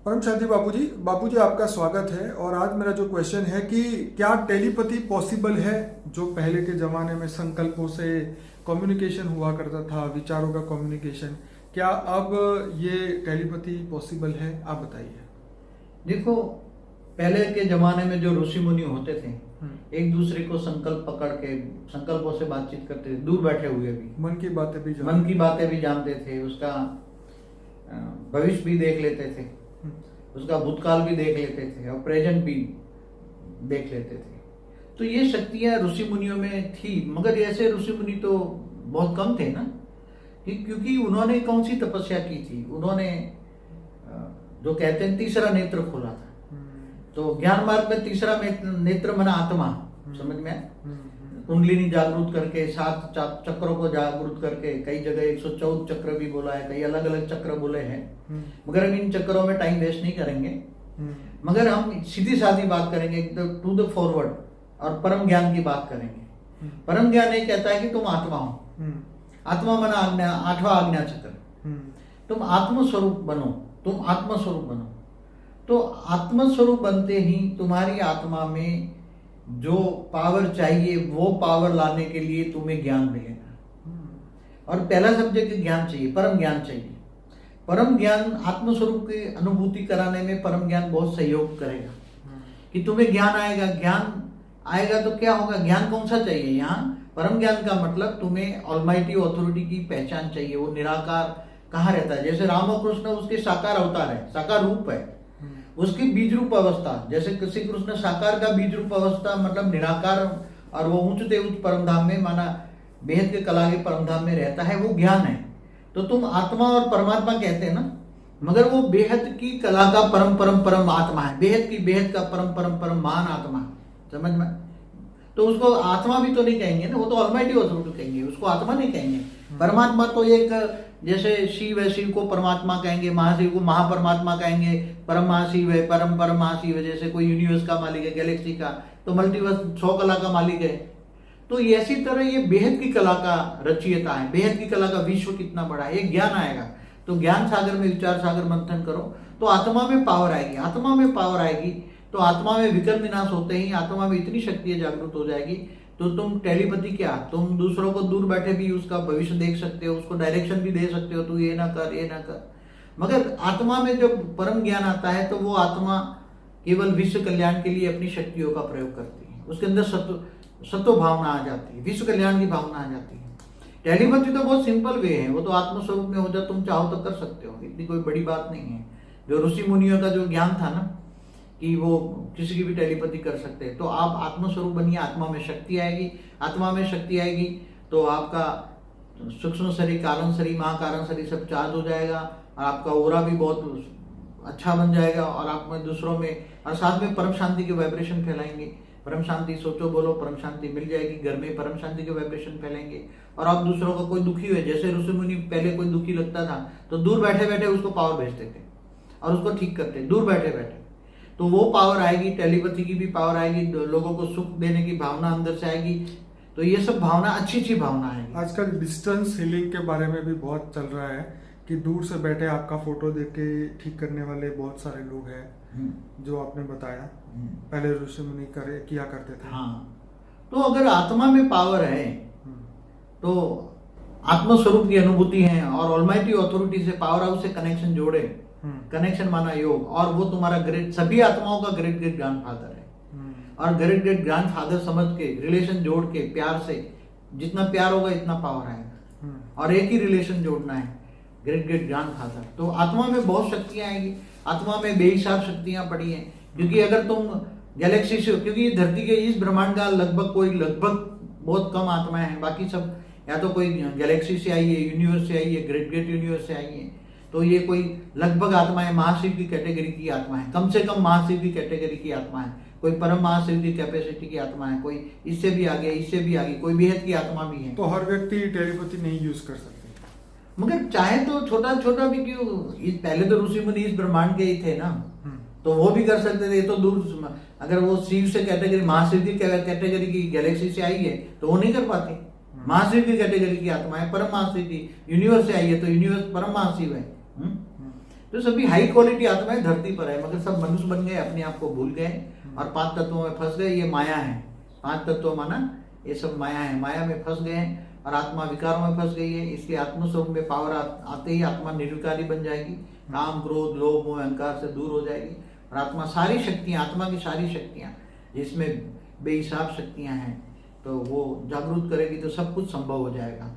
परम शांति बापूजी आपका स्वागत है। और आज मेरा जो क्वेश्चन है कि क्या टेलीपैथी पॉसिबल है? जो पहले के ज़माने में संकल्पों से कम्युनिकेशन हुआ करता था, विचारों का कम्युनिकेशन, क्या अब ये टेलीपैथी पॉसिबल है? आप बताइए। देखो, पहले के ज़माने में जो ऋषि मुनि होते थे, एक दूसरे को संकल्प पकड़ के संकल्पों से बातचीत करते थे, दूर बैठे हुए भी मन की बातें भी जानते थे, उसका भविष्य भी देख लेते थे, उसका भूतकाल भी देख लेते थे और प्रेजेंट भी देख लेते थे। तो ये शक्तियां ऋषि मुनियों में थी, मगर ऐसे ऋषि मुनि तो बहुत कम थे ना, क्योंकि उन्होंने कौन सी तपस्या की थी? उन्होंने जो कहते हैं तीसरा नेत्र खोला था। तो ज्ञान मार्ग में तीसरा नेत्र मना आत्मा, समझ में आया? कुंडलिनी जागृत करके, 7 चक्रों को जागृत करके, कई जगह 114 चक्र भी बोला है, कई अलग अलग चक्र बोले हैं, मगर हम इन चक्रों में टाइम वेस्ट नहीं करेंगे। मगर हम सीधी सादी बात करेंगे, टू द फॉरवर्ड, और परम ज्ञान की बात करेंगे। परम ज्ञान ये कहता है कि तुम आत्मा हो। आत्मा मना आज्ञा, 8वां आज्ञा चक्र। तुम आत्मस्वरूप बनो, तुम आत्मस्वरूप बनो। तो आत्मस्वरूप बनते ही तुम्हारी आत्मा में जो पावर चाहिए वो पावर लाने के लिए तुम्हें ज्ञान मिलेगा। और पहला सब्जेक्ट ज्ञान चाहिए, परम ज्ञान चाहिए। परम ज्ञान आत्मस्वरूप की अनुभूति कराने में परम ज्ञान बहुत सहयोग करेगा कि तुम्हें ज्ञान आएगा। ज्ञान आएगा तो क्या होगा? ज्ञान कौन सा चाहिए? यहाँ परम ज्ञान का मतलब तुम्हें ऑलमाइटी ऑथोरिटी की पहचान चाहिए। वो निराकार कहाँ रहता है? जैसे राम और कृष्ण उसके साकार अवतार है, साकार रूप है, उसकी बीज रूप अवस्था। जैसे श्री कृष्ण साकार का बीज रूप अवस्था मतलब निराकार, और वो उच्च ते उच्च परम धाम में, माना बेहद के कला के परम धाम में रहता है, वो ज्ञान है। तो तुम आत्मा और परमात्मा कहते हैं ना, मगर वो बेहद की कला का परम परम परम आत्मा है, बेहद का परम परम परम महान आत्मा है, समझ में? तो उसको आत्मा भी तो नहीं कहेंगे ना, वो तो ऑलमाइटी ऑथोरिटी कहेंगे, उसको आत्मा नहीं कहेंगे। परमात्मा तो एक, जैसे शिव है, शिव को परमात्मा कहेंगे, महाशिव को महापरमात्मा कहेंगे, परम महाशिव है, परम परम महाशिव है। जैसे कोई यूनिवर्स का मालिक है, गैलेक्सी का, तो मल्टीवर्स 100 कला का मालिक है। तो ऐसी तरह ये बेहद की कला का रचयिता है, बेहद की कला का विश्व कितना बड़ा है, ये ज्ञान आएगा। तो ज्ञान सागर में विचार सागर मंथन करो तो आत्मा में पावर आएगी। आत्मा में पावर आएगी तो आत्मा में विकल्प विनाश होते ही आत्मा में इतनी शक्तियां जागृत हो जाएगी, तो तुम टेलीपैथी क्या, तुम दूसरों को दूर बैठे भी उसका भविष्य देख सकते हो, उसको डायरेक्शन भी दे सकते हो, तू ये ना कर, ये ना कर। मगर आत्मा में जब परम ज्ञान आता है तो वो आत्मा केवल विश्व कल्याण के लिए अपनी शक्तियों का प्रयोग करती है। उसके अंदर सत्व भावना आ जाती है, विश्व कल्याण की भावना आ जाती है। टेलीपैथी तो बहुत सिंपल वे है, वो तो आत्मस्वरूप में हो जाए, तुम चाहो तो कर सकते हो, इतनी कोई बड़ी बात नहीं है। जो ऋषि मुनियों का जो ज्ञान था ना कि वो किसी की भी टेलीपैथी कर सकते हैं, तो आप आत्मस्वरूप बनिए, आत्मा में शक्ति आएगी। आत्मा में शक्ति आएगी तो आपका सूक्ष्म शरीर, कारण शरीर, महाकारण शरीर सब चार्ज हो जाएगा, और आपका ओरा भी बहुत अच्छा बन जाएगा, और आप में दूसरों में, और साथ में परम शांति के वाइब्रेशन फैलाएंगे। परम शांति सोचो बोलो, परम शांति मिल जाएगी। घर में परम शांति के वाइब्रेशन फैलेंगे, और आप दूसरों का कोई दुखी हुए, जैसे ऋषि मुनि पहले कोई दुखी लगता था तो दूर बैठे बैठे उसको पावर भेजते थे और उसको ठीक करते, दूर बैठे बैठे। तो वो पावर आएगी, टेलीपैथी की भी पावर आएगी, लोगों को सुख देने की भावना अंदर से आएगी। तो ये सब भावना अच्छी भावना है। आजकल डिस्टेंस हीलिंग के बारे में भी बहुत चल रहा है कि दूर से बैठे आपका फोटो देख के ठीक करने वाले बहुत सारे लोग हैं, जो आपने बताया पहले ऋषि मुनि किया करते थे। हाँ, तो अगर आत्मा में पावर है तो आत्मस्वरूप की अनुभूति है, और ऑलमाइटी ऑथोरिटी से, पावर हाउस से कनेक्शन जोड़े, कनेक्शन माना योग, और वो तुम्हारा ग्रेट, सभी आत्माओं का ग्रेट ग्रेट ग्रैंडफादर है। और ग्रेट ग्रेट ग्रैंडफादर समझ के रिलेशन जोड़ के प्यार से, जितना प्यार होगा इतना पावर आएगा। और एक ही रिलेशन जोड़ना है, ग्रेट ग्रेट ग्रैंडफादर। तो आत्मा में बहुत शक्तियां आएगी। आत्मा में बेहिसाब शक्तियां पड़ी हैं, क्योंकि अगर तुम गैलेक्सी से, क्योंकि धरती के इस ब्रह्मांड का लगभग बहुत कम आत्माएं हैं, बाकी सब या तो कोई गैलेक्सी से आई है, यूनिवर्स से आई है, ग्रेट ग्रेट यूनिवर्स से आई है। तो ये कोई लगभग आत्मा है, महाशिव की कैटेगरी की आत्मा है, कम से कम महाशिव की कैटेगरी की आत्मा है, कोई परम महाशिव की कैपेसिटी की आत्मा है, कोई इससे भी आगे, इससे भी आगे, कोई बेहद की आत्मा भी है। तो हर व्यक्ति टेलीपैथी नहीं यूज कर सकते, मगर चाहे तो छोटा छोटा भी क्यों, पहले तो ऋषि मुनि इस ब्रह्मांड के ही थे ना, तो वो भी कर सकते थे। तो दूर, अगर वो शिव से कैटेगरी, महाशिव की कैटेगरी की गैलेक्सी से आई है तो वो नहीं कर पाते। महाशिव की कैटेगरी की आत्मा है, परम महाशिव की यूनिवर्स से आई है, तो यूनिवर्स परम महाशिव है। तो सभी हाई क्वालिटी आत्माएं धरती पर है, मगर सब मनुष्य बन गए, अपने आप को भूल गए और 5 तत्वों में फंस गए। ये माया है, 5 तत्व माना ये सब माया है, माया में फंस गए हैं और आत्मा विकारों में फंस गई है। इसलिए आत्मस्वरूप में पावर आते ही आत्मा निर्विकारी बन जाएगी, काम क्रोध लोभ मोह अहंकार से दूर हो जाएगी और आत्मा सारी शक्तियां, आत्मा की सारी शक्तियां जिसमें बेहिसाब शक्तियां हैं, तो वो जागरूक करेगी तो सब कुछ संभव हो जाएगा।